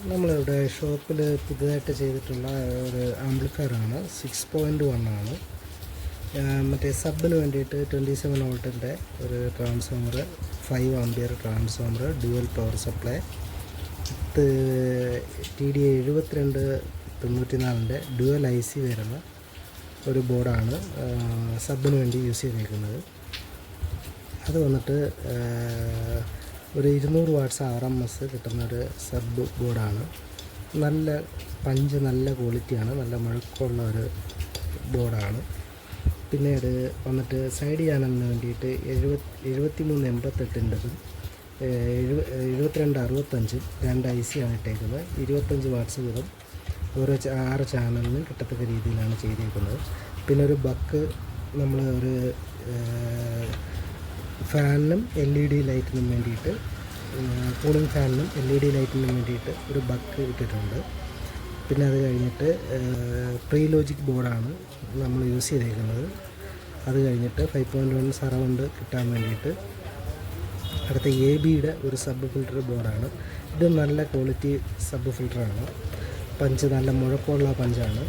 നമ്മളിവിടെ ഷോപ്പിൽ പുതുതായിട്ട് ചെയ്തിട്ടുള്ള ഒരു ആംപ്ലിഫയറാണ്. 6.1 ആണ്. മറ്റേ സബിന് വേണ്ടിയിട്ട് 27 വോൾട്ടിൻ്റെ ഒരു transformer, 5 ampere transformer, dual power supply, TDA 7294 dual IC വരുന്ന ഒരു ബോർഡാണ് സബിന് വേണ്ടി യൂസ് ചെയ്തേക്കുന്നത്. അത് വന്നിട്ട് ഒരു 200 വാട്ട്സ് RMS കിട്ടുന്നൊരു സബ് ബോർഡാണ്. നല്ല പഞ്ച്, നല്ല ക്വാളിറ്റിയാണ്, നല്ല മുഴക്കമുള്ള ഒരു ബോർഡാണ്. പിന്നീട് വന്നിട്ട് സൈഡ് ചാനലിന് വേണ്ടിയിട്ട് 7388-ൻ്റെതും 7265 രണ്ട് IC ആണ് ഇട്ടേക്കുന്നത്. 25 വാട്ട്സ് വീതം ഓരോ 6 ചാനലിനും കിട്ടത്തക്ക രീതിയിലാണ് ചെയ്തേക്കുന്നത്. പിന്നെ ഒരു ബക്ക് നമ്മൾ ഒരു ഫാനിനും LED ലൈറ്റിനും വേണ്ടിയിട്ട്, കൂളിംഗ് ഫാനിനും LED ലൈറ്റിനും വേണ്ടിയിട്ട് ഒരു ബക്ക് ഇട്ടിട്ടുണ്ട്. പിന്നെ അത് കഴിഞ്ഞിട്ട് പ്രീ ലോജിക് ബോർഡാണ് നമ്മൾ യൂസ് ചെയ്തേക്കുന്നത്. അത് കഴിഞ്ഞിട്ട് 5.1 സറൗണ്ട് കിട്ടാൻ വേണ്ടിയിട്ട് അടുത്ത ABയുടെ ഒരു സബ് ഫിൽറ്റർ ബോർഡാണ്. ഇത് നല്ല ക്വാളിറ്റി സബ് ഫിൽറ്ററാണ്. പഞ്ച് നല്ല മുഴക്കമുള്ള പഞ്ചാണ്.